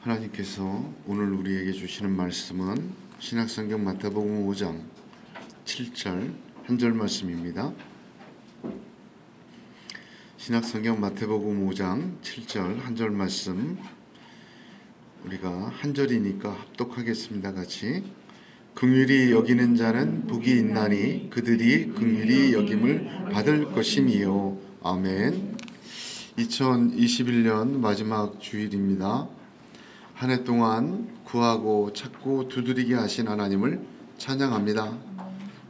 하나님께서 오늘 우리에게 주시는 말씀은 신약성경 마태복음 5장 7절 한 절 말씀입니다. 신약성경 마태복음 5장 7절 한 절 말씀, 우리가 한 절이니까 합독하겠습니다. 같이. 긍휼히 여기는 자는 복이 있나니 그들이 긍휼히 여김을 받을 것임이요. 아멘. 2021년 마지막 주일입니다. 한 해 동안 구하고 찾고 두드리게 하신 하나님을 찬양합니다.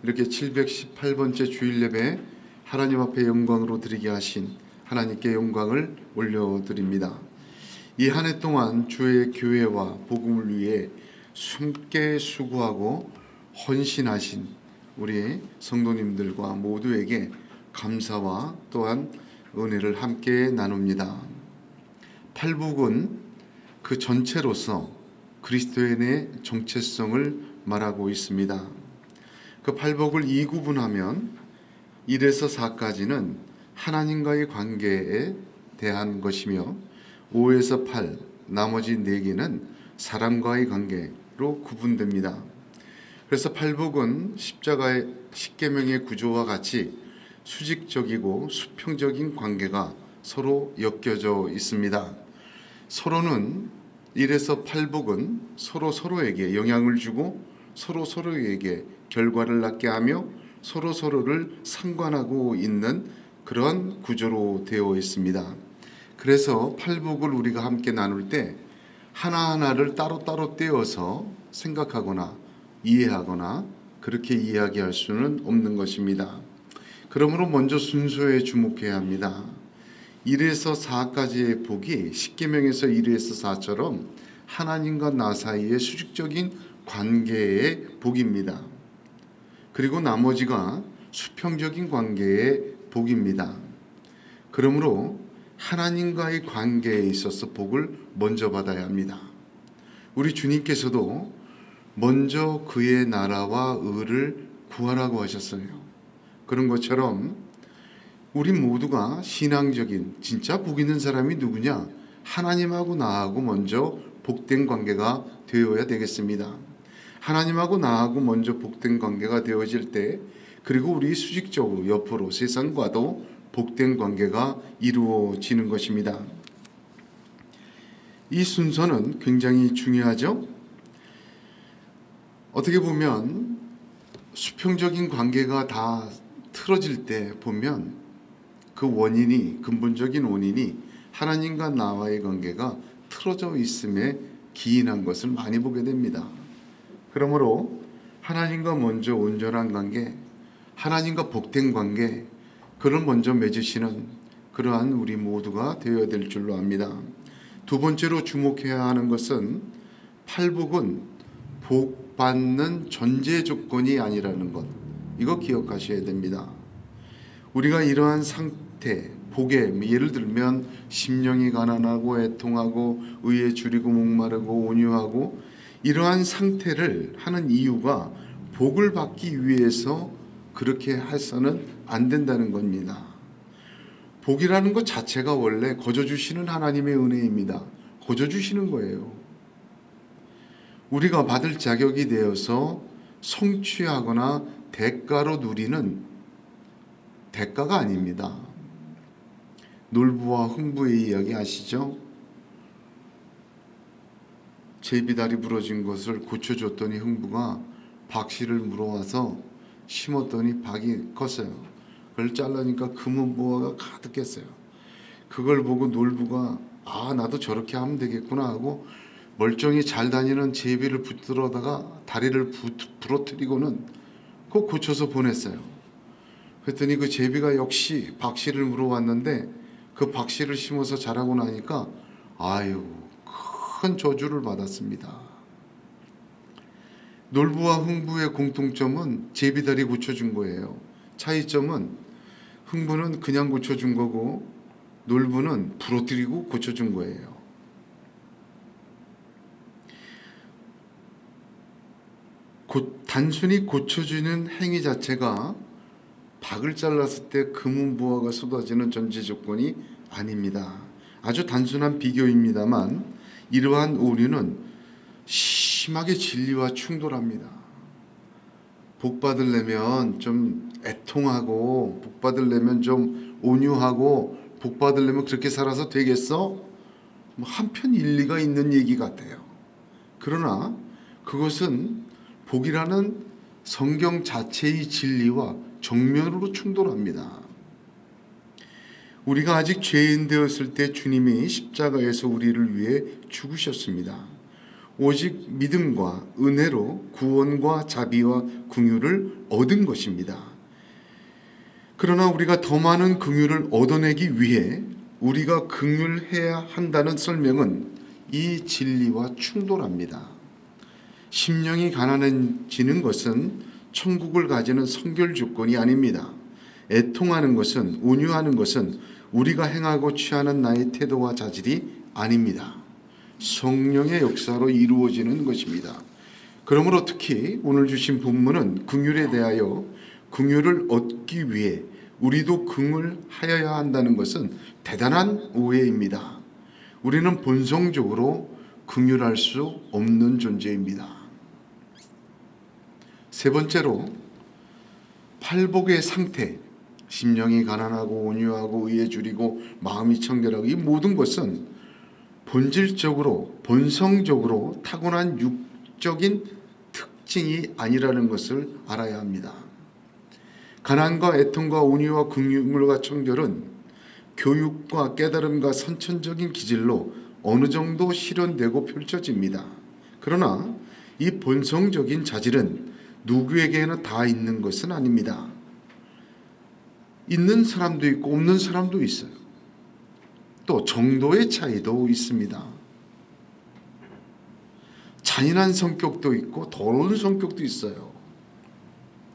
이렇게 718번째 주일 예배 하나님 앞에 영광으로 드리게 하신 하나님께 영광을 올려드립니다. 이 한 해 동안 주의 교회와 복음을 위해 숨게 수고하고 헌신하신 우리 성도님들과 모두에게 감사와 또한 은혜를 함께 나눕니다. 팔복은 그 전체로서 그리스도인의 정체성을 말하고 있습니다. 그 팔복을 2구분하면 1에서 4까지는 하나님과의 관계에 대한 것이며 5에서 8 나머지 4개는 사람과의 관계로 구분됩니다. 그래서 팔복은 십자가의 십계명의 구조와 같이 수직적이고 수평적인 관계가 서로 엮여져 있습니다. 서로는 1에서 8복은 서로에게 영향을 주고 서로에게 결과를 낳게 하며 서로를 상관하고 있는 그런 구조로 되어 있습니다. 그래서 팔복을 우리가 함께 나눌 때 하나하나를 따로따로 떼어서 생각하거나 이해하거나 그렇게 이야기할 수는 없는 것입니다. 그러므로 먼저 순서에 주목해야 합니다. 1에서 4까지의 복이 십계명에서 1에서 4처럼 하나님과 나 사이의 수직적인 관계의 복입니다. 그리고 나머지가 수평적인 관계의 복입니다. 그러므로 하나님과의 관계에 있어서 복을 먼저 받아야 합니다. 우리 주님께서도 먼저 그의 나라와 의를 구하라고 하셨어요. 그런 것처럼 우리 모두가 신앙적인 진짜 복 있는 사람이 누구냐? 하나님하고 나하고 먼저 복된 관계가 되어야 되겠습니다. 하나님하고 나하고 먼저 복된 관계가 되어질 때, 그리고 우리 수직적으로 옆으로 세상과도 복된 관계가 이루어지는 것입니다. 이 순서는 굉장히 중요하죠. 어떻게 보면 수평적인 관계가 다 틀어질 때 보면 그 근본적인 원인이 하나님과 나와의 관계가 틀어져 있음에 기인한 것을 많이 보게 됩니다. 그러므로 하나님과 먼저 온전한 관계, 하나님과 복된 관계, 그를 먼저 맺으시는 그러한 우리 모두가 되어야 될 줄로 압니다. 두 번째로 주목해야 하는 것은 팔복은 복 받는 전제 조건이 아니라는 것, 이거 기억하셔야 됩니다. 우리가 이러한 상태, 복에 예를 들면 심령이 가난하고 애통하고 의에 줄이고 목마르고 온유하고, 이러한 상태를 하는 이유가 복을 받기 위해서 그렇게 해서는 안 된다는 겁니다. 복이라는 것 자체가 원래 거저 주시는 하나님의 은혜입니다. 거저 주시는 거예요. 우리가 받을 자격이 되어서 성취하거나 대가로 누리는 대가가 아닙니다. 놀부와 흥부의 이야기 아시죠? 제비다리 부러진 것을 고쳐줬더니 흥부가 박씨를 물어와서 심었더니 박이 컸어요. 그걸 잘라니까 금은보화가 가득했어요. 그걸 보고 놀부가 나도 저렇게 하면 되겠구나 하고 멀쩡히 잘 다니는 제비를 붙들어다가 다리를 부러뜨리고는 꼭 고쳐서 보냈어요. 그랬더니 그 제비가 역시 박씨를 물어왔는데 그 박씨를 심어서 자라고 나니까 큰 저주를 받았습니다. 놀부와 흥부의 공통점은 제비다리 고쳐준 거예요. 차이점은 흥부는 그냥 고쳐준 거고 놀부는 부러뜨리고 고쳐준 거예요. 단순히 고쳐주는 행위 자체가 박을 잘랐을 때 금은보화가 쏟아지는 전제 조건이 아닙니다. 아주 단순한 비교입니다만 이러한 오류는 심하게 진리와 충돌합니다. 복 받으려면 좀 애통하고, 복 받으려면 좀 온유하고, 복 받으려면 그렇게 살아서 되겠어? 한편 일리가 있는 얘기 같아요. 그러나 그것은 복이라는 성경 자체의 진리와 정면으로 충돌합니다. 우리가 아직 죄인 되었을 때 주님이 십자가에서 우리를 위해 죽으셨습니다. 오직 믿음과 은혜로 구원과 자비와 긍휼을 얻은 것입니다. 그러나 우리가 더 많은 긍휼을 얻어내기 위해 우리가 긍휼해야 한다는 설명은 이 진리와 충돌합니다. 심령이 가난해지는 것은 천국을 가지는 선결 조건이 아닙니다. 애통하는 것은, 온유하는 것은 우리가 행하고 취하는 나의 태도와 자질이 아닙니다. 성령의 역사로 이루어지는 것입니다. 그러므로 특히 오늘 주신 본문은 긍휼에 대하여 긍휼을 얻기 위해 우리도 긍휼하여야 한다는 것은 대단한 오해입니다. 우리는 본성적으로 긍휼할 수 없는 존재입니다. 세 번째로 팔복의 상태, 심령이 가난하고 온유하고 의에 줄이고 마음이 청결하고 이 모든 것은 본질적으로 본성적으로 타고난 육적인 특징이 아니라는 것을 알아야 합니다. 가난과 애통과 온유와 긍휼과 청결은 교육과 깨달음과 선천적인 기질로 어느 정도 실현되고 펼쳐집니다. 그러나 이 본성적인 자질은 누구에게나 다 있는 것은 아닙니다. 있는 사람도 있고 없는 사람도 있어요. 또 정도의 차이도 있습니다. 잔인한 성격도 있고 더러운 성격도 있어요.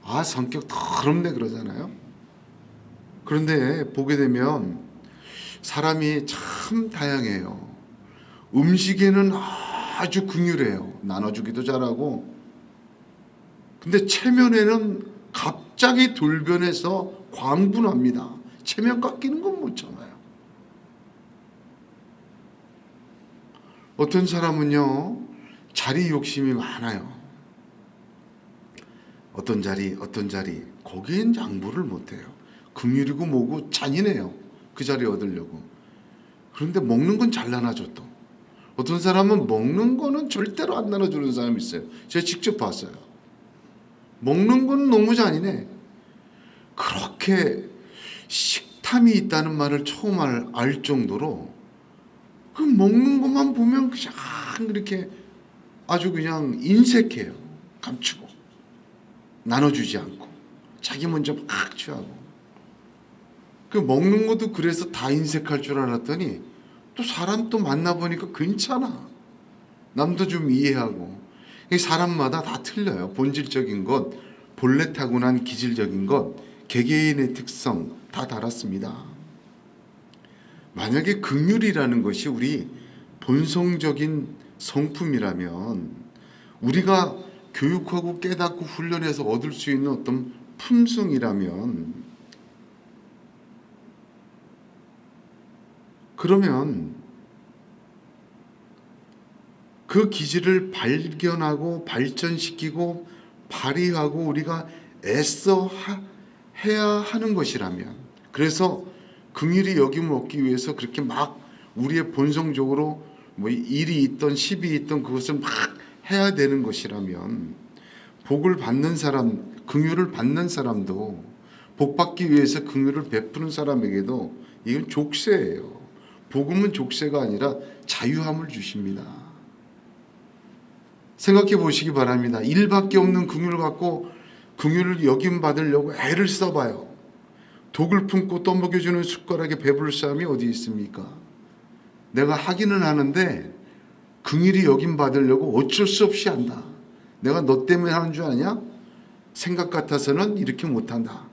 아, 성격 더럽네 그러잖아요. 그런데 보게 되면 사람이 참 다양해요. 음식에는 아주 긍휼해요. 나눠주기도 잘하고. 근데 체면에는 갑자기 돌변해서 광분합니다. 체면 깎이는 건 못 참아요. 어떤 사람은요, 자리 욕심이 많아요. 어떤 자리 거기엔 양보를 못해요. 긍휼이고 뭐고 잔인해요. 그 자리 얻으려고. 그런데 먹는 건 잘 나눠줘 또. 어떤 사람은 먹는 거는 절대로 안 나눠주는 사람이 있어요. 제가 직접 봤어요. 먹는 건 너무 잔인해. 그렇게 식탐이 있다는 말을 처음 알 정도로 그 먹는 것만 보면 그냥 이렇게 아주 그냥 인색해요. 감추고 나눠주지 않고 자기 먼저 막 취하고. 그 먹는 것도 그래서 다 인색할 줄 알았더니 또 사람 또 만나보니까 괜찮아. 남도 좀 이해하고. 사람마다 다 틀려요. 본질적인 것, 본래 타고난 기질적인 것, 개개인의 특성 다 달았습니다. 만약에 긍휼이라는 것이 우리 본성적인 성품이라면 우리가 교육하고 깨닫고 훈련해서 얻을 수 있는 어떤 품성이라면 그러면 그 기질을 발견하고 발전시키고 발휘하고 우리가 애써 해야 하는 것이라면, 그래서 긍휼히 여김을 얻기 위해서 그렇게 막 우리의 본성적으로 뭐 일이 있던 십이 있던 그것을 막 해야 되는 것이라면, 복을 받는 사람, 긍휼을 받는 사람도 복 받기 위해서 긍휼을 베푸는 사람에게도 이건 족쇄예요. 복음은 족쇄가 아니라 자유함을 주십니다. 생각해 보시기 바랍니다. 일밖에 없는 긍휼을 갖고 긍휼을 여김 받으려고 애를 써봐요. 독을 품고 떠먹여주는 숟가락에 배부를 사람이 어디 있습니까? 내가 하기는 하는데 긍휼히 여김 받으려고 어쩔 수 없이 한다. 내가 너 때문에 하는 줄 아냐? 생각 같아서는 이렇게 못한다.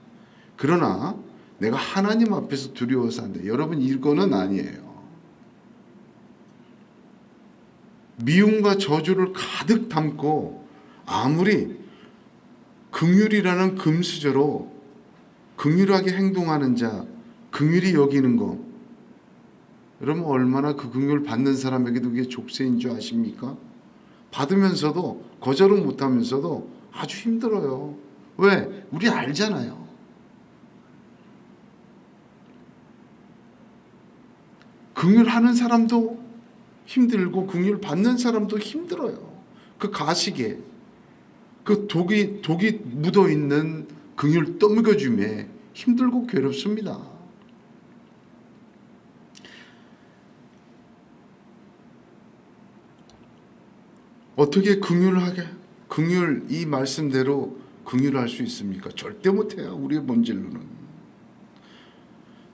그러나 내가 하나님 앞에서 두려워서 한다. 여러분, 이거는 아니에요. 미움과 저주를 가득 담고 아무리 긍휼이라는 금수저로 긍휼하게 행동하는 자, 긍휼히 여기는 거, 여러분 얼마나 그 긍휼 받는 사람에게도 그게 족쇄인 줄 아십니까? 받으면서도 거절은 못하면서도 아주 힘들어요. 왜? 우리 알잖아요. 긍휼하는 사람도 힘들고 긍휼 받는 사람도 힘들어요. 그 가식에 그 독이 묻어 있는 긍휼 떠먹여줌에 힘들고 괴롭습니다. 어떻게 긍휼 이 말씀대로 긍휼할 수 있습니까? 절대 못해요. 우리의 본질로는.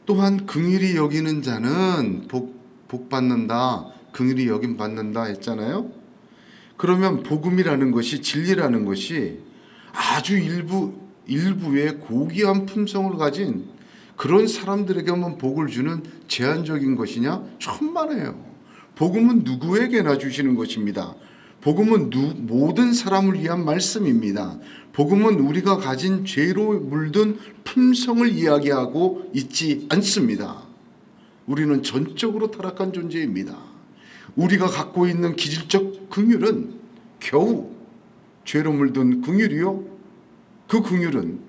또한 긍휼히 여기는 자는 복 받는다. 긍휼히 여김 받는다 했잖아요. 그러면 복음이라는 것이 진리라는 것이 아주 일부의 고귀한 품성을 가진 그런 사람들에게만 복을 주는 제한적인 것이냐? 천만에요. 복음은 누구에게나 주시는 것입니다. 복음은 모든 사람을 위한 말씀입니다. 복음은 우리가 가진 죄로 물든 품성을 이야기하고 있지 않습니다. 우리는 전적으로 타락한 존재입니다. 우리가 갖고 있는 기질적 긍휼은 겨우 죄로 물든 긍휼이요. 그 긍휼은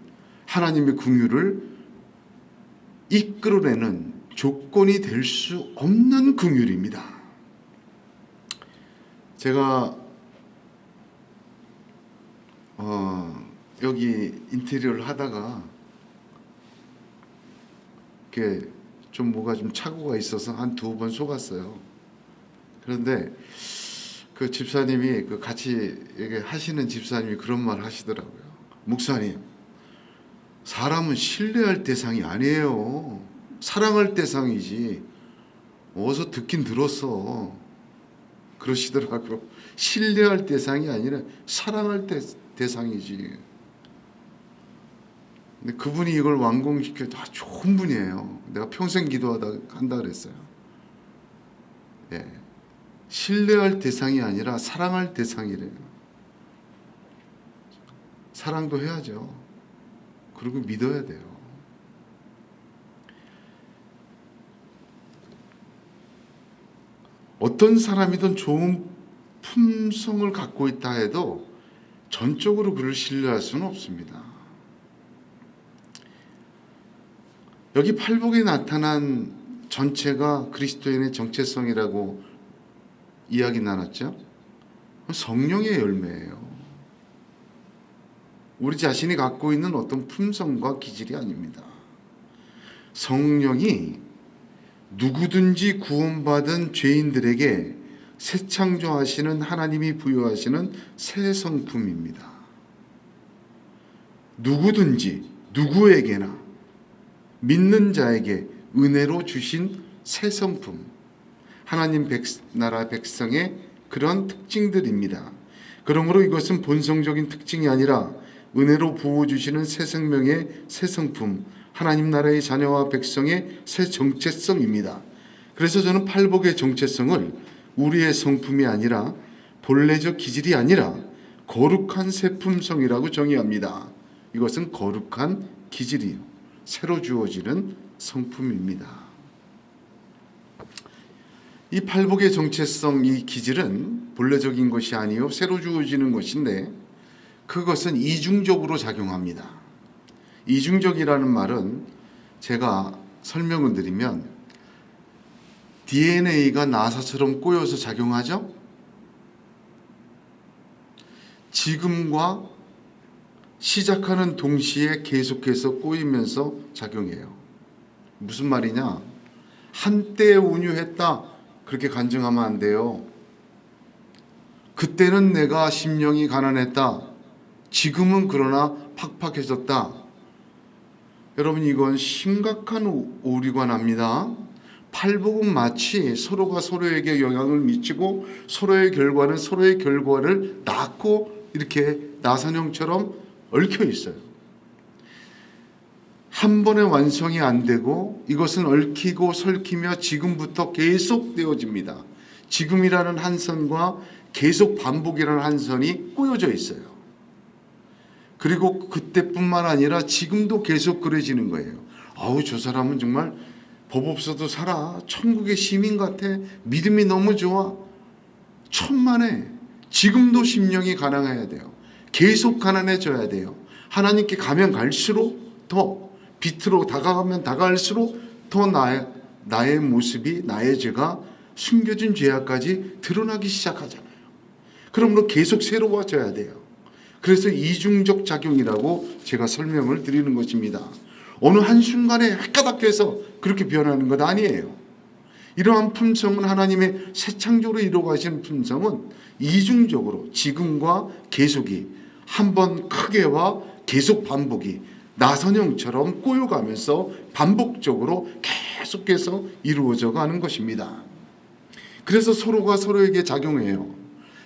하나님의 긍휼을 이끌어내는 조건이 될 수 없는 긍휼입니다. 제가 여기 인테리어를 하다가 이렇게 좀 뭐가 좀 착오가 있어서 한 2번 속았어요. 그런데 그 집사님이 그 같이 하시는 집사님이 그런 말 하시더라고요. 목사님, 사람은 신뢰할 대상이 아니에요. 사랑할 대상이지. 어디서 듣긴 들었어. 그러시더라고요. 신뢰할 대상이 아니라 사랑할 대상이지. 근데 그분이 이걸 완공시켜 좋은 분이에요. 내가 평생 한다 그랬어요. 예. 신뢰할 대상이 아니라 사랑할 대상이래요. 사랑도 해야죠. 그리고 믿어야 돼요. 어떤 사람이든 좋은 품성을 갖고 있다 해도 전적으로 그를 신뢰할 수는 없습니다. 여기 팔복에 나타난 전체가 그리스도인의 정체성이라고 이야기 나눴죠. 성령의 열매예요. 우리 자신이 갖고 있는 어떤 품성과 기질이 아닙니다. 성령이 누구든지 구원받은 죄인들에게 새 창조하시는 하나님이 부여하시는 새 성품입니다. 누구든지 누구에게나 믿는 자에게 은혜로 주신 새 성품, 하나님 나라 백성의 그런 특징들입니다. 그러므로 이것은 본성적인 특징이 아니라 은혜로 부어주시는 새 생명의 새 성품, 하나님 나라의 자녀와 백성의 새 정체성입니다. 그래서 저는 팔복의 정체성을 우리의 성품이 아니라 본래적 기질이 아니라 거룩한 새 품성이라고 정의합니다. 이것은 거룩한 기질이요, 새로 주어지는 성품입니다. 이 팔복의 정체성, 이 기질은 본래적인 것이 아니요 새로 주어지는 것인데 그것은 이중적으로 작용합니다. 이중적이라는 말은 제가 설명을 드리면 DNA가 나사처럼 꼬여서 작용하죠. 지금과 시작하는 동시에 계속해서 꼬이면서 작용해요. 무슨 말이냐? 한때 온유했다, 그렇게 간증하면 안 돼요. 그때는 내가 심령이 가난했다, 지금은 그러나 팍팍해졌다. 여러분, 이건 심각한 오류가 납니다. 팔복은 마치 서로가 서로에게 영향을 미치고 서로의 결과는 서로의 결과를 낳고 이렇게 나선형처럼 얽혀 있어요. 한 번에 완성이 안 되고 이것은 얽히고 설키며 지금부터 계속 되어집니다. 지금이라는 한 선과 계속 반복이라는 한 선이 꼬여져 있어요. 그리고 그때뿐만 아니라 지금도 계속 그려지는 거예요. 아우, 저 사람은 정말 법 없어도 살아. 천국의 시민 같아. 믿음이 너무 좋아. 천만에 지금도 심령이 가난해야 돼요. 계속 가난해져야 돼요. 하나님께 가면 갈수록 더 빛으로 다가가면 다가갈수록 더 나의 모습이 나의 죄가 숨겨진 죄악까지 드러나기 시작하잖아요. 그러므로 계속 새로워져야 돼요. 그래서 이중적 작용이라고 제가 설명을 드리는 것입니다. 어느 한순간에 헷가닥해서 그렇게 변하는 것 아니에요. 이러한 품성은 하나님의 새 창조로 이루어가시는 품성은 이중적으로 지금과 계속이 한 번 크게와 계속 반복이 나선형처럼 꼬여가면서 반복적으로 계속해서 이루어져 가는 것입니다. 그래서 서로가 서로에게 작용해요.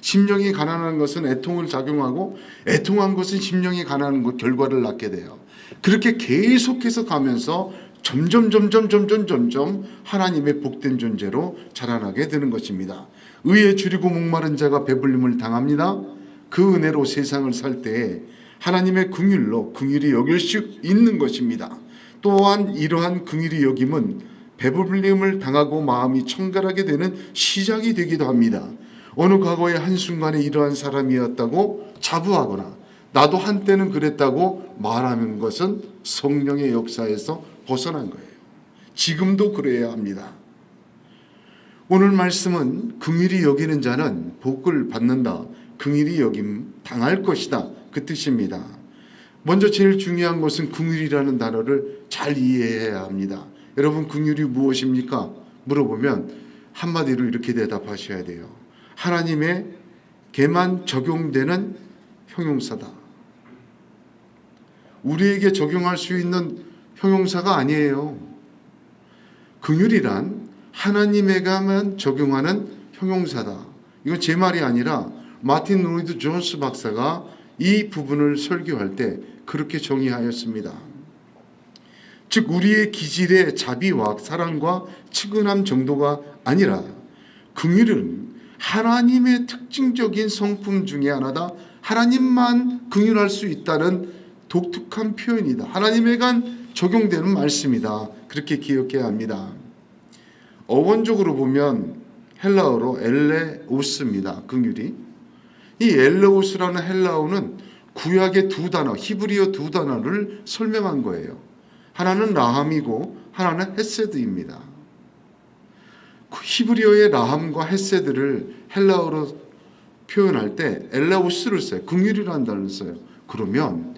심령이 가난한 것은 애통을 작용하고 애통한 것은 심령이 가난한 것 결과를 낳게 돼요. 그렇게 계속해서 가면서 점점 하나님의 복된 존재로 자라나게 되는 것입니다. 의에 줄이고 목마른 자가 배불림을 당합니다. 그 은혜로 세상을 살 때에 하나님의 긍휼로 긍휼히 여길 수 있는 것입니다. 또한 이러한 긍휼히 여김은 배불림을 당하고 마음이 청결하게 되는 시작이 되기도 합니다. 어느 과거의 한순간에 이러한 사람이었다고 자부하거나 나도 한때는 그랬다고 말하는 것은 성령의 역사에서 벗어난 거예요. 지금도 그래야 합니다. 오늘 말씀은 긍휼히 여기는 자는 복을 받는다. 긍휼히 여김 당할 것이다. 그 뜻입니다. 먼저 제일 중요한 것은 긍휼이라는 단어를 잘 이해해야 합니다. 여러분, 긍휼이 무엇입니까? 물어보면 한마디로 이렇게 대답하셔야 돼요. 하나님에게만 적용되는 형용사다. 우리에게 적용할 수 있는 형용사가 아니에요. 긍휼이란 하나님에게만 적용하는 형용사다. 이건 제 말이 아니라 마틴 로이드 존스 박사가 이 부분을 설교할 때 그렇게 정의하였습니다. 즉 우리의 기질의 자비와 사랑과 측은함 정도가 아니라 긍휼은 하나님의 특징적인 성품 중에 하나다. 하나님만 긍휼할 수 있다는 독특한 표현이다. 하나님에만 적용되는 말씀이다. 그렇게 기억해야 합니다. 어원적으로 보면 헬라어로 엘레오스입니다. 긍휼이. 이 엘레오스라는 헬라어는 구약의 두 단어, 히브리어 두 단어를 설명한 거예요. 하나는 라함이고 하나는 헤세드입니다. 히브리어의 라함과 헤세드를 헬라어로 표현할 때 엘레오스를 써요. 긍휼이라는 단어를 써요. 그러면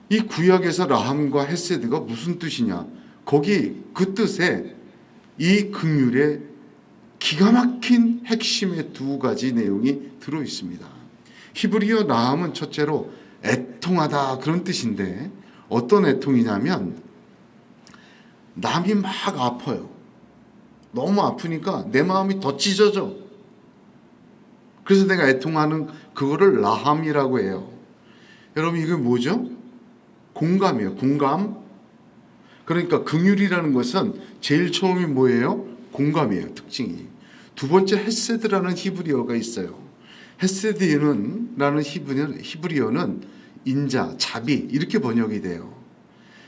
이 구약에서 라함과 헤세드가 무슨 뜻이냐? 거기 그 뜻에 이 긍휼의 기가 막힌 핵심의 두 가지 내용이 들어 있습니다. 히브리어 라함은 첫째로 애통하다 그런 뜻인데 어떤 애통이냐면 남이 막 아파요. 너무 아프니까 내 마음이 더 찢어져. 그래서 내가 애통하는 그거를 라함이라고 해요. 여러분 이게 뭐죠? 공감이에요. 공감. 그러니까 긍휼이라는 것은 제일 처음이 뭐예요? 공감이에요. 특징이. 두 번째 헤세드라는 히브리어가 있어요. 헤세드라는 히브리어는 인자, 자비 이렇게 번역이 돼요.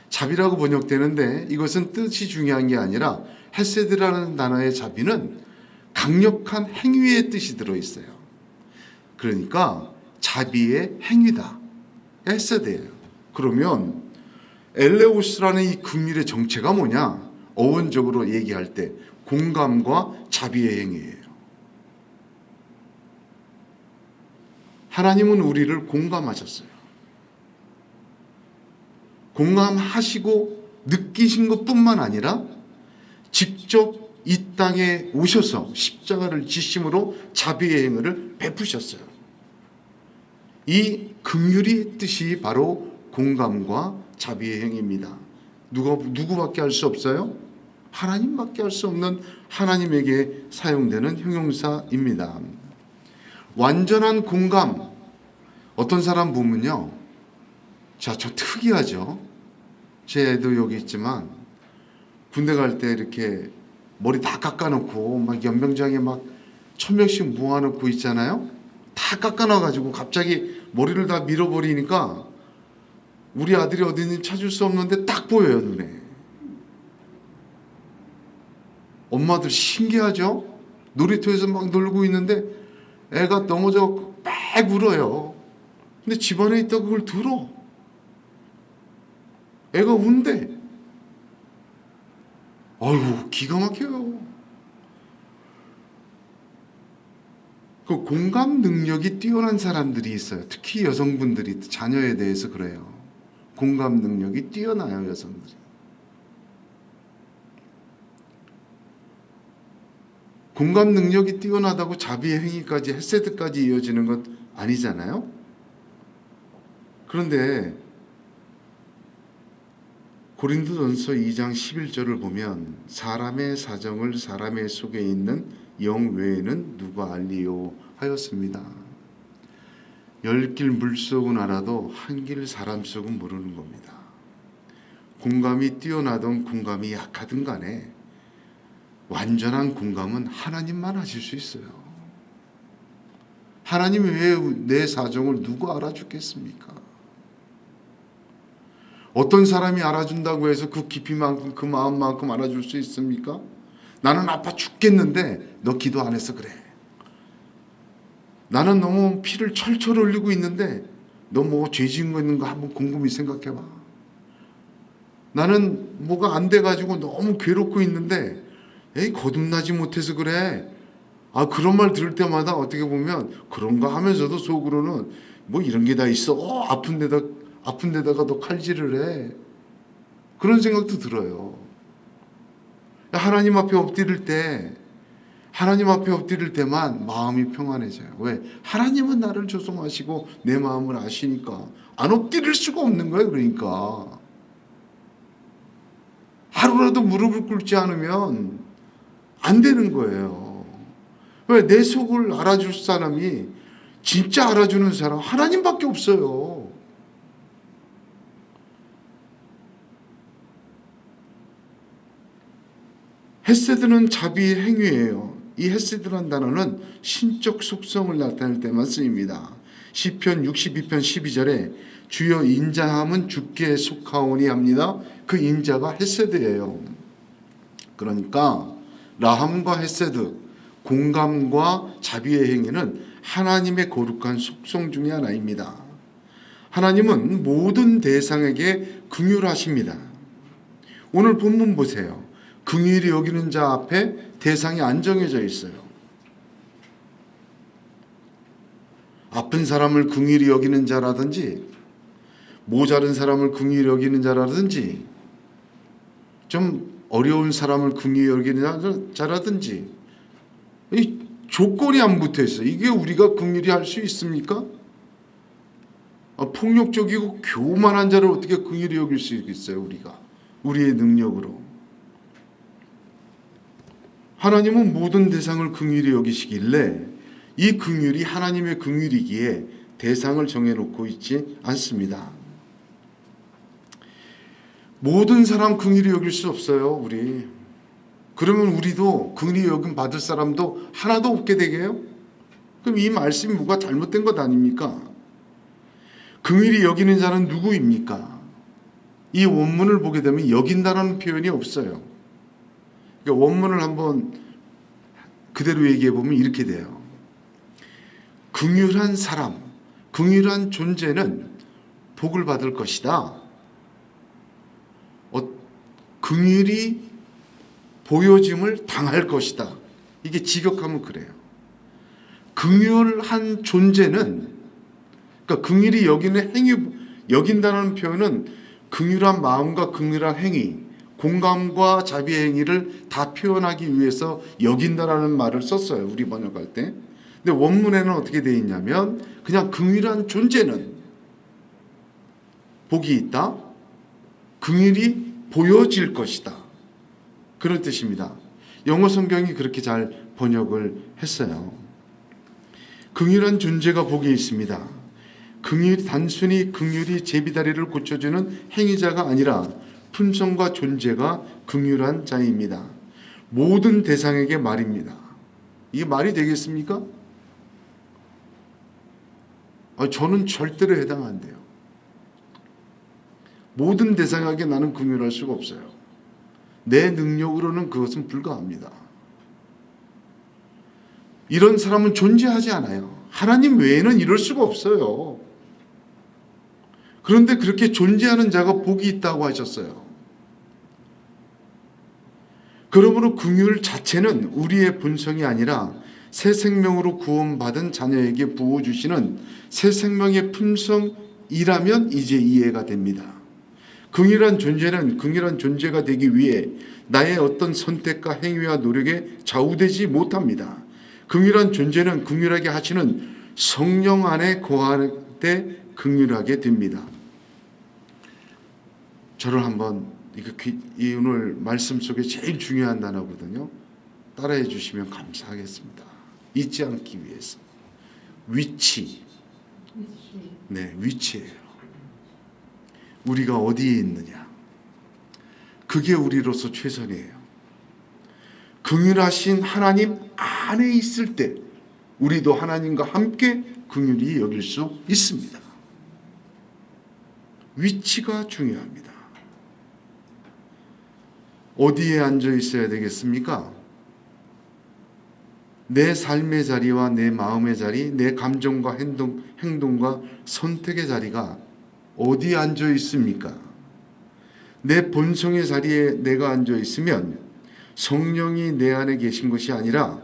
자비라고 번역되는데 이것은 뜻이 중요한 게 아니라 헤세드라는 단어의 자비는 강력한 행위의 뜻이 들어있어요. 그러니까 자비의 행위다. 헤세드예요. 그러면 엘레오스라는 이 긍휼의 정체가 뭐냐? 어원적으로 얘기할 때 공감과 자비의 행위예요. 하나님은 우리를 공감하셨어요. 공감하시고 느끼신 것뿐만 아니라 직접 이 땅에 오셔서 십자가를 지심으로 자비의 행위를 베푸셨어요. 이 긍휼의 뜻이 바로 공감과 자비의 행위입니다. 누구밖에 할 수 없어요? 하나님밖에 할 수 없는 하나님에게 사용되는 형용사입니다. 완전한 공감. 어떤 사람 보면요. 자, 저 특이하죠. 제 애도 여기 있지만 군대 갈 때 이렇게 머리 다 깎아놓고 막 연병장에 막 1000명씩 모아놓고 있잖아요. 다 깎아놔가지고 갑자기 머리를 다 밀어버리니까 우리 아들이 어디 있는지 찾을 수 없는데 딱 보여요, 눈에. 엄마들 신기하죠? 놀이터에서 막 놀고 있는데 애가 넘어져 막 울어요. 근데 집안에 있다 그걸 들어. 애가 운대. 아이고, 기가 막혀요. 그 공감 능력이 뛰어난 사람들이 있어요. 특히 여성분들이 자녀에 대해서 그래요. 공감 능력이 뛰어나요, 여성들이. 공감 능력이 뛰어나다고 자비의 행위까지 헤세드까지 이어지는 건 아니잖아요. 그런데 고린도전서 2장 11절을 보면 사람의 사정을 사람의 속에 있는 영 외에는 누가 알리요 하였습니다. 10길 물속은 알아도 한 길 사람 속은 모르는 겁니다. 공감이 뛰어나든 공감이 약하든 간에 완전한 공감은 하나님만 하실 수 있어요. 하나님 외에 내 사정을 누가 알아주겠습니까? 어떤 사람이 알아준다고 해서 그 깊이만큼 그 마음만큼 알아줄 수 있습니까? 나는 아파 죽겠는데 너 기도 안 해서 그래. 나는 너무 피를 철철 흘리고 있는데 너 뭐 죄 지은 거 있는가 한번 곰곰이 생각해봐. 나는 뭐가 안 돼가지고 너무 괴롭고 있는데 에이 거듭나지 못해서 그래. 아, 그런 말 들을 때마다 어떻게 보면 그런가 하면서도 속으로는 뭐 이런 게 다 있어. 아픈 데다가 너 칼질을 해. 그런 생각도 들어요. 하나님 앞에 엎드릴 때만 마음이 평안해져요. 왜? 하나님은 나를 조성하시고 내 마음을 아시니까 안 엎드릴 수가 없는 거예요. 그러니까 하루라도 무릎을 꿇지 않으면 안 되는 거예요. 왜? 내 속을 알아줄 사람이, 진짜 알아주는 사람 하나님밖에 없어요. 헤세드는 자비의 행위예요. 이 헤세드란 단어는 신적 속성을 나타낼 때만 쓰입니다. 시편 62편 12절에 주여 인자함은 주께 속하오니 합니다. 그 인자가 헤세드예요. 그러니까 라함과 헤세드, 공감과 자비의 행위는 하나님의 거룩한 속성 중에 하나입니다. 하나님은 모든 대상에게 긍휼하십니다. 오늘 본문 보세요. 긍휼히 여기는 자 앞에 대상이 안 정해져 있어요. 아픈 사람을 긍휼히 여기는 자라든지, 모자른 사람을 긍휼히 여기는 자라든지, 좀 어려운 사람을 긍휼히 여기는 자라든지, 이 조건이 안 붙어 있어요. 이게 우리가 긍휼히 할 수 있습니까? 폭력적이고 교만한 자를 어떻게 긍휼히 여길 수 있겠어요, 우리가? 우리의 능력으로. 하나님은 모든 대상을 긍휼히 여기시길래 이 긍휼이 하나님의 긍휼이기에 대상을 정해놓고 있지 않습니다. 모든 사람 긍휼히 여길 수 없어요, 우리. 그러면 우리도 긍휼히 여김 받을 사람도 하나도 없게 되게요? 그럼 이 말씀이 뭐가 잘못된 것 아닙니까? 긍휼히 여기는 자는 누구입니까? 이 원문을 보게 되면 여긴다라는 표현이 없어요. 그러니까 원문을 한번 그대로 얘기해 보면 이렇게 돼요. 긍휼한 사람, 긍휼한 존재는 복을 받을 것이다. 긍휼이 보여짐을 당할 것이다. 이게 직역하면 그래요. 긍휼한 존재는, 그러니까 긍휼히 여기는 행위, 여긴다는 표현은 긍휼한 마음과 긍휼한 행위, 공감과 자비의 행위를 다 표현하기 위해서 여긴다라는 말을 썼어요. 우리 번역할 때. 근데 원문에는 어떻게 되어 있냐면 그냥 긍휼한 존재는 복이 있다. 긍휼이 보여질 것이다. 그런 뜻입니다. 영어 성경이 그렇게 잘 번역을 했어요. 긍휼한 존재가 복이 있습니다. 단순히 긍휼이 제비다리를 고쳐주는 행위자가 아니라 품성과 존재가 긍휼한 자입니다. 모든 대상에게 말입니다. 이게 말이 되겠습니까? 저는 절대로 해당 안 돼요. 모든 대상에게 나는 긍휼할 수가 없어요. 내 능력으로는 그것은 불가합니다. 이런 사람은 존재하지 않아요. 하나님 외에는 이럴 수가 없어요. 그런데 그렇게 존재하는 자가 복이 있다고 하셨어요. 그러므로 긍휼 자체는 우리의 본성이 아니라 새 생명으로 구원받은 자녀에게 부어주시는 새 생명의 품성이라면 이제 이해가 됩니다. 긍휼한 존재는 긍휼한 존재가 되기 위해 나의 어떤 선택과 행위와 노력에 좌우되지 못합니다. 긍휼한 존재는 긍휼하게 하시는 성령 안에 거할 때 긍휼하게 됩니다. 저를 한번 이 오늘 말씀 속에 제일 중요한 단어거든요. 따라해 주시면 감사하겠습니다. 잊지 않기 위해서. 위치. 네, 위치예요. 우리가 어디에 있느냐. 그게 우리로서 최선이에요. 긍휼하신 하나님 안에 있을 때 우리도 하나님과 함께 긍휼히 여길 수 있습니다. 위치가 중요합니다. 어디에 앉아 있어야 되겠습니까? 내 삶의 자리와 내 마음의 자리, 내 감정과 행동과 선택의 자리가 어디에 앉아 있습니까? 내 본성의 자리에 내가 앉아 있으면 성령이 내 안에 계신 것이 아니라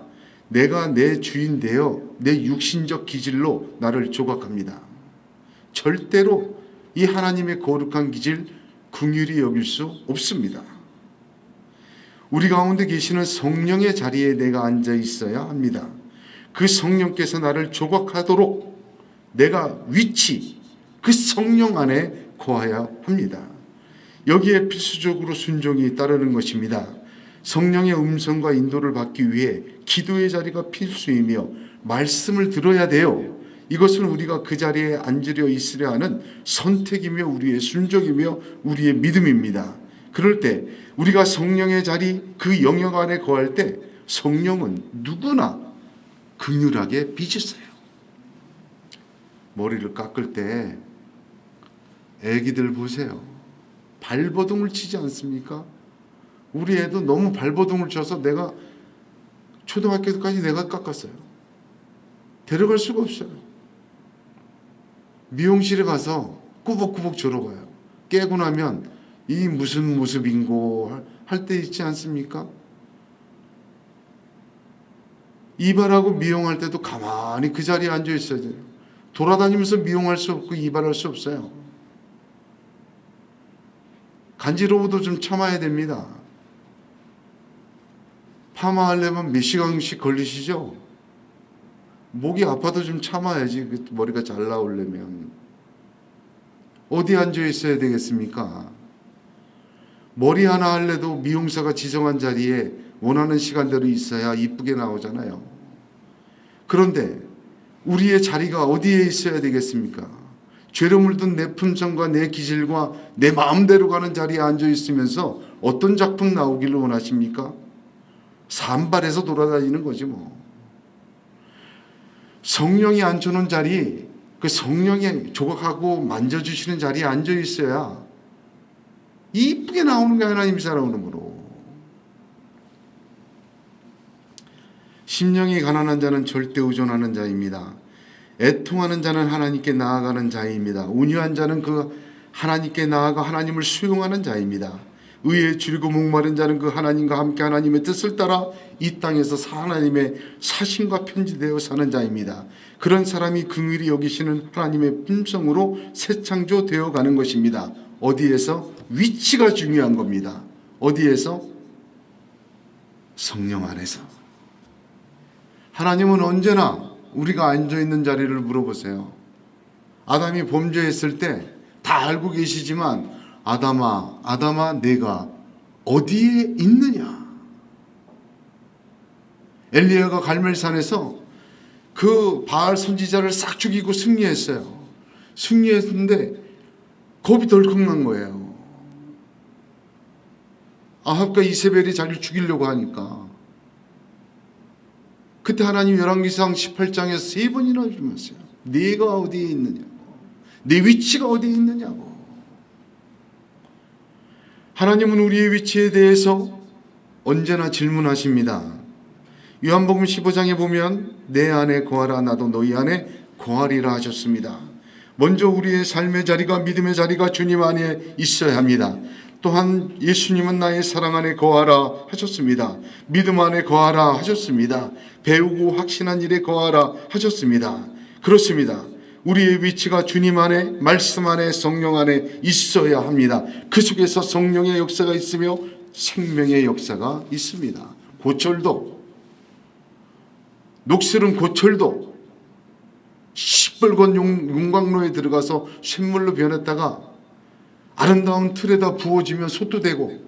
내가 내 주인 되어 내 육신적 기질로 나를 조각합니다. 절대로 이 하나님의 거룩한 기질 긍휼히 여길 수 없습니다. 우리 가운데 계시는 성령의 자리에 내가 앉아 있어야 합니다. 그 성령께서 나를 조각하도록 내가 위치, 그 성령 안에 거해야 합니다. 여기에 필수적으로 순종이 따르는 것입니다. 성령의 음성과 인도를 받기 위해 기도의 자리가 필수이며 말씀을 들어야 돼요. 이것은 우리가 그 자리에 앉으려 있으려 하는 선택이며 우리의 순종이며 우리의 믿음입니다. 그럴 때 우리가 성령의 자리 그 영역 안에 거할 때 성령은 누구나 긍휼하게 빚으세요. 머리를 깎을 때 애기들 보세요. 발버둥을 치지 않습니까? 우리 애도 너무 발버둥을 쳐서 내가 초등학교까지 내가 깎았어요. 데려갈 수가 없어요. 미용실에 가서 꾸벅꾸벅 졸어가요. 깨고 나면 이 무슨 모습인고 할 때 있지 않습니까? 이발하고 미용할 때도 가만히 그 자리에 앉아 있어야 돼요. 돌아다니면서 미용할 수 없고 이발할 수 없어요. 간지러워도 좀 참아야 됩니다. 파마하려면 몇 시간씩 걸리시죠? 목이 아파도 좀 참아야지 머리가 잘 나오려면. 어디 앉아 있어야 되겠습니까? 머리 하나 할래도 미용사가 지정한 자리에 원하는 시간대로 있어야 이쁘게 나오잖아요. 그런데 우리의 자리가 어디에 있어야 되겠습니까? 죄로 물든 내 품성과 내 기질과 내 마음대로 가는 자리에 앉아 있으면서 어떤 작품 나오기를 원하십니까? 산발해서 돌아다니는 거지 뭐. 성령이 앉혀놓은 자리, 그 성령이 조각하고 만져주시는 자리에 앉아 있어야 이쁘게 나오는 게 하나님이 살아오는으로. 심령이 가난한 자는 절대 의존하는 자입니다. 애통하는 자는 하나님께 나아가는 자입니다. 온유한 자는 그 하나님께 나아가 하나님을 수용하는 자입니다. 의에 줄이고 목마른 자는 그 하나님과 함께 하나님의 뜻을 따라 이 땅에서 하나님의 사신과 편지되어 사는 자입니다. 그런 사람이 긍휼히 여기시는 하나님의 품성으로 새 창조되어 가는 것입니다. 어디에서? 위치가 중요한 겁니다. 어디에서? 성령 안에서. 하나님은 언제나 우리가 앉아있는 자리를 물어보세요. 아담이 범죄했을 때 다 알고 계시지만 아담아 내가 어디에 있느냐. 엘리야가 갈멜산에서 그 바알 선지자를 싹 죽이고 승리했어요. 승리했는데 겁이 덜컥 난 거예요. 아합과 이세벨이 자기를 죽이려고 하니까. 그때 하나님 열왕기상 18장에서 3번이나 주면서요. 네가 어디에 있느냐고. 네 위치가 어디에 있느냐고. 하나님은 우리의 위치에 대해서 언제나 질문하십니다. 요한복음 15장에 보면 내 안에 거하라 나도 너희 안에 거하리라 하셨습니다. 먼저 우리의 삶의 자리가, 믿음의 자리가 주님 안에 있어야 합니다. 또한 예수님은 나의 사랑 안에 거하라 하셨습니다. 믿음 안에 거하라 하셨습니다. 배우고 확신한 일에 거하라 하셨습니다. 그렇습니다. 우리의 위치가 주님 안에, 말씀 안에, 성령 안에 있어야 합니다. 그 속에서 성령의 역사가 있으며 생명의 역사가 있습니다. 고철도, 녹슬은 고철도 시뻘건 용광로에 들어가서 쇳물로 변했다가 아름다운 틀에다 부어지면 솥도 되고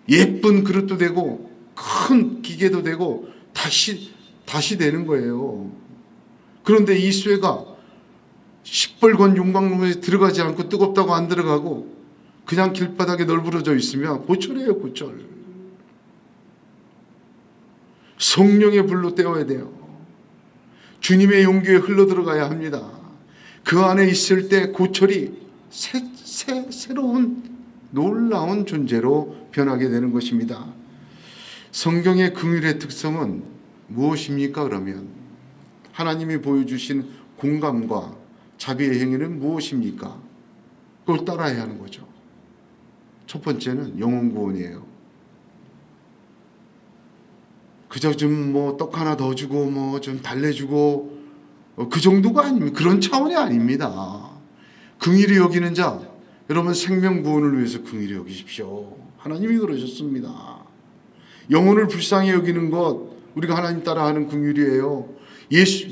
예쁜 그릇도 되고 큰 기계도 되고 다시 되는 거예요. 그런데 이 쇠가 시뻘건 용광로에 들어가지 않고 뜨겁다고 안 들어가고 그냥 길바닥에 널브러져 있으면 고철이에요. 고철. 성령의 불로 때워야 돼요. 주님의 용기에 흘러들어가야 합니다. 그 안에 있을 때 고철이 새로운 놀라운 존재로 변하게 되는 것입니다. 성경의 긍휼의 특성은 무엇입니까? 그러면 하나님이 보여주신 공감과 자비의 행위는 무엇입니까? 그걸 따라야 하는 거죠. 첫 번째는 영혼 구원이에요. 그저 좀 떡 하나 더 주고 좀 달래주고 그 정도가 아닙니다. 그런 차원이 아닙니다. 긍휼히 여기는 자, 여러분 생명 구원을 위해서 긍휼히 여기십시오. 하나님이 그러셨습니다. 영혼을 불쌍히 여기는 것, 우리가 하나님 따라하는 긍휼이에요.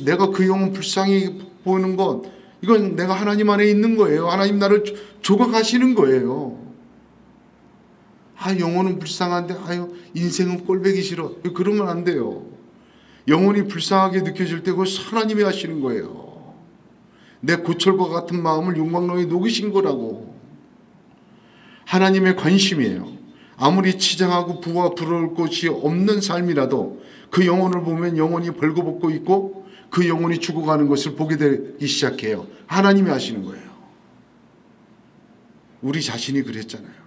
내가 그 영혼 불쌍히 보는 것, 이건 내가 하나님 안에 있는 거예요. 하나님 나를 조각하시는 거예요. 영혼은 불쌍한데 인생은 꼴보기 싫어. 그러면 안 돼요. 영혼이 불쌍하게 느껴질 때 그걸 하나님이 하시는 거예요. 내 고철과 같은 마음을 용광로에 녹이신 거라고. 하나님의 관심이에요. 아무리 치장하고 부와 부러울 것이 없는 삶이라도 그 영혼을 보면 영혼이 벌거벗고 있고 그 영혼이 죽어가는 것을 보게 되기 시작해요. 하나님이 하시는 거예요. 우리 자신이 그랬잖아요.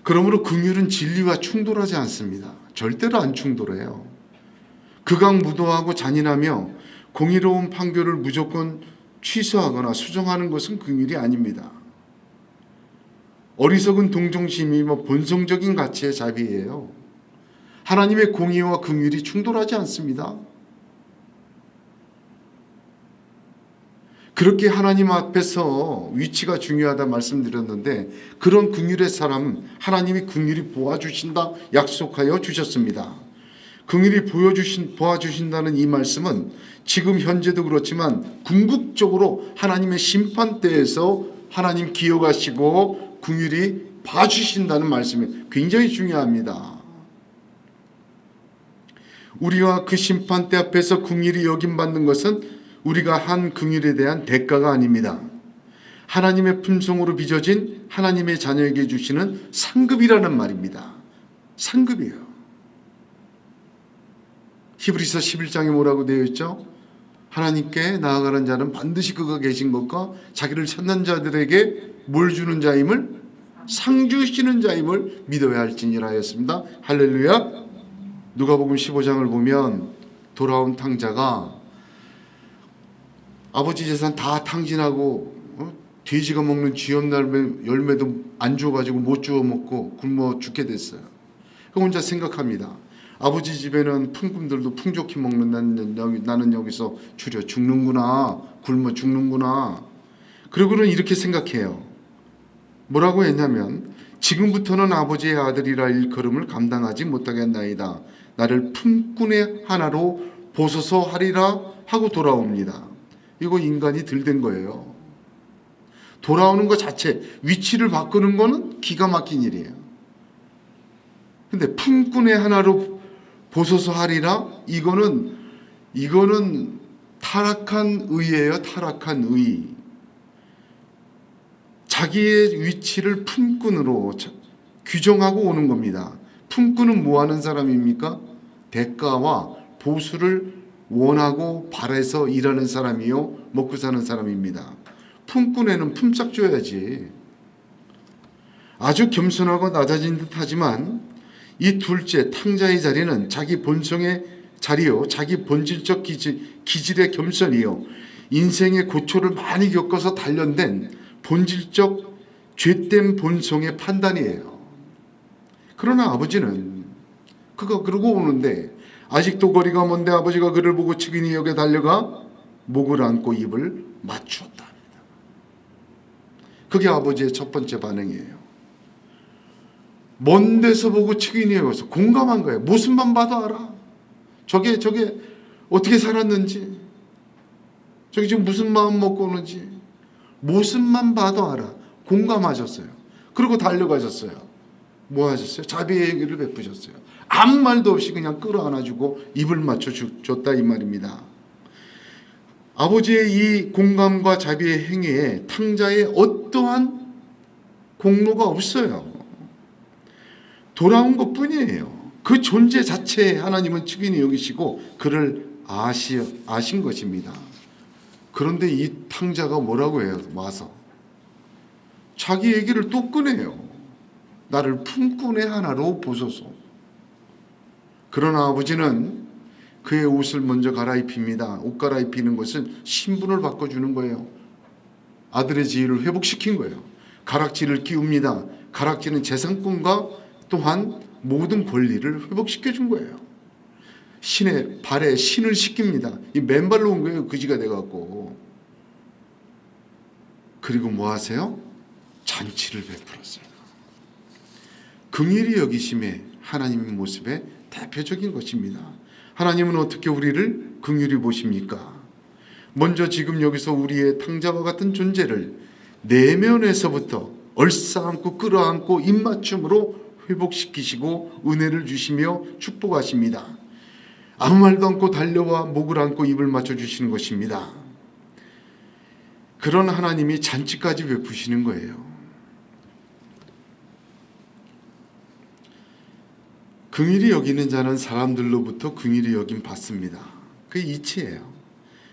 그러므로 긍휼은 진리와 충돌하지 않습니다. 절대로 안 충돌해요. 극악무도하고 잔인하며 공의로운 판결을 무조건 취소하거나 수정하는 것은 긍휼이 아닙니다. 어리석은 동정심이 본성적인 가치의 자비예요. 하나님의 공의와 긍휼이 충돌하지 않습니다. 그렇게 하나님 앞에서 위치가 중요하다 말씀드렸는데 그런 긍휼의 사람 하나님이 긍휼히 보아주신다 약속하여 주셨습니다. 긍휼히 보아주신다는 이 말씀은 지금 현재도 그렇지만 궁극적으로 하나님의 심판대에서 하나님 기억하시고 긍휼히 봐주신다는 말씀이 굉장히 중요합니다. 우리가 그 심판대 앞에서 긍휼히 여김받는 것은 우리가 한 긍휼에 대한 대가가 아닙니다. 하나님의 품성으로 빚어진 하나님의 자녀에게 주시는 상급이라는 말입니다. 상급이에요. 히브리서 11장에 뭐라고 되어 있죠? 하나님께 나아가는 자는 반드시 그가 계신 것과 자기를 찾는 자들에게 뭘 주는 자임을? 상 주시는 자임을 믿어야 할지니라 하였습니다. 할렐루야. 누가복음 15장을 보면 돌아온 탕자가 아버지 재산 다 탕진하고 돼지가 먹는 쥐염 열매도 안 주워가지고 못 주워 먹고 굶어 죽게 됐어요. 혼자 생각합니다. 아버지 집에는 품꾼들도 풍족히 먹는 나는 여기서 줄여 죽는구나. 굶어 죽는구나. 그리고는 이렇게 생각해요. 뭐라고 했냐면 지금부터는 아버지의 아들이라 일컬음을 감당하지 못하겠나이다. 나를 품꾼의 하나로 보소서 하리라 하고 돌아옵니다. 이거 인간이 들된 거예요. 돌아오는 것 자체, 위치를 바꾸는 거는 기가 막힌 일이에요. 근데 품꾼의 하나로 보소서 하리라? 이거는 타락한 의예요. 타락한 의. 자기의 위치를 품꾼으로 규정하고 오는 겁니다. 품꾼은 뭐 하는 사람입니까? 대가와 보수를 원하고 바래서 일하는 사람이요 먹고 사는 사람입니다. 품꾼 애는 품삯 줘야지. 아주 겸손하고 낮아진 듯하지만 이 둘째 탕자의 자리는 자기 본성의 자리요, 자기 본질적 기질의 겸손이요, 인생의 고초를 많이 겪어서 단련된 본질적 죄된 본성의 판단이에요. 그러나 아버지는 그가 그러고 오는데 아직도 거리가 먼데 아버지가 그를 보고 측은히 여겨 달려가 목을 안고 입을 맞추었다 합니다. 그게 아버지의 첫 번째 반응이에요. 먼 데서 보고 측은히 여겨서 공감한 거예요. 모습만 봐도 알아. 저게 어떻게 살았는지, 저게 지금 무슨 마음 먹고 오는지 모습만 봐도 알아. 공감하셨어요. 그리고 달려가셨어요. 뭐 하셨어요? 자비의 얘기를 베푸셨어요. 아무 말도 없이 그냥 끌어안아주고 입을 맞춰줬다 이 말입니다. 아버지의 이 공감과 자비의 행위에 탕자의 어떠한 공로가 없어요. 돌아온 것뿐이에요. 그 존재 자체에 하나님은 측은히 여기시고 그를 아신 것입니다. 그런데 이 탕자가 뭐라고 해요? 와서 자기 얘기를 또 꺼내요. 나를 품꾼의 하나로 보소서. 그러나 아버지는 그의 옷을 먼저 갈아입힙니다. 옷 갈아입히는 것은 신분을 바꿔주는 거예요. 아들의 지위를 회복시킨 거예요. 가락지를 끼웁니다. 가락지는 재산권과 또한 모든 권리를 회복시켜준 거예요. 신의 발에 신을 씻깁니다. 이 맨발로 온 거예요. 그지가 돼갖고. 그리고 뭐 하세요? 잔치를 베풀었어요. 긍휼히 여기심의 하나님의 모습의 대표적인 것입니다. 하나님은 어떻게 우리를 긍휼히 보십니까? 먼저 지금 여기서 우리의 탕자와 같은 존재를 내면에서부터 얼싸안고 끌어안고 입맞춤으로 회복시키시고 은혜를 주시며 축복하십니다. 아무 말도 않고 달려와 목을 안고 입을 맞춰주시는 것입니다. 그런 하나님이 잔치까지 베푸시는 거예요. 긍휼히 여기는 자는 사람들로부터 긍휼히 여김 받습니다. 그게 이치예요.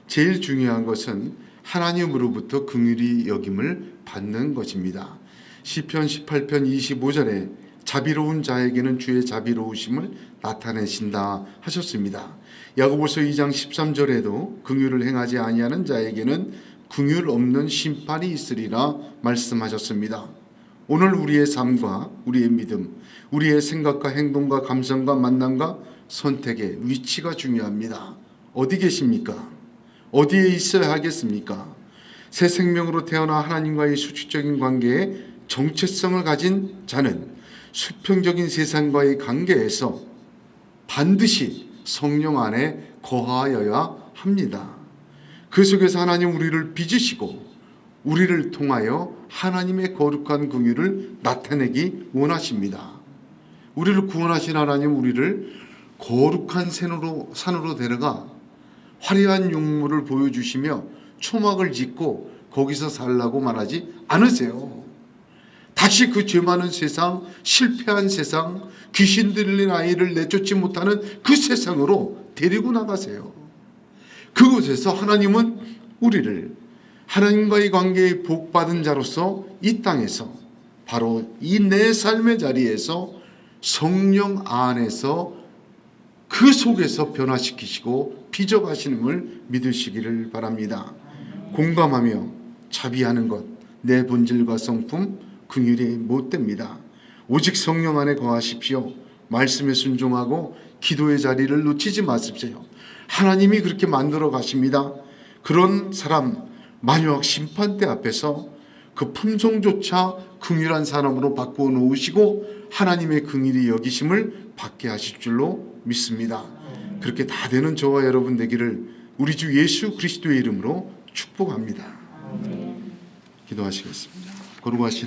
제일 중요한 것은 하나님으로부터 긍휼히 여김을 받는 것입니다. 시편 18편 25절에 자비로운 자에게는 주의 자비로우심을 나타내신다 하셨습니다. 야고보서 2장 13절에도 긍휼을 행하지 아니하는 자에게는 긍휼 없는 심판이 있으리라 말씀하셨습니다. 오늘 우리의 삶과 우리의 믿음, 우리의 생각과 행동과 감성과 만남과 선택의 위치가 중요합니다. 어디 계십니까? 어디에 있어야 하겠습니까? 새 생명으로 태어나 하나님과의 수직적인 관계에 정체성을 가진 자는 수평적인 세상과의 관계에서 반드시 성령 안에 거하여야 합니다. 그 속에서 하나님 우리를 빚으시고 우리를 통하여 하나님의 거룩한 긍휼을 나타내기 원하십니다. 우리를 구원하신 하나님 우리를 거룩한 산으로 데려가 화려한 용모를 보여주시며 초막을 짓고 거기서 살라고 말하지 않으세요. 다시 그 죄 많은 세상, 실패한 세상, 귀신 들린 아이를 내쫓지 못하는 그 세상으로 데리고 나가세요. 그곳에서 하나님은 우리를 하나님과의 관계에 복받은 자로서 이 땅에서 바로 이 내 삶의 자리에서 성령 안에서 그 속에서 변화시키시고 빚어가시는 걸 믿으시기를 바랍니다. 공감하며 자비하는 것, 내 본질과 성품, 긍휼이 못됩니다. 오직 성령 안에 거하십시오. 말씀에 순종하고 기도의 자리를 놓치지 마십시오. 하나님이 그렇게 만들어 가십니다. 그런 사람 마지막 심판대 앞에서 그 품성조차 긍휼한 사람으로 바꾸어 놓으시고 하나님의 긍휼히 여기심을 받게 하실 줄로 믿습니다. 그렇게 다 되는 저와 여러분 되기를 우리 주 예수 그리스도의 이름으로 축복합니다. 기도하시겠습니다. 거룩하신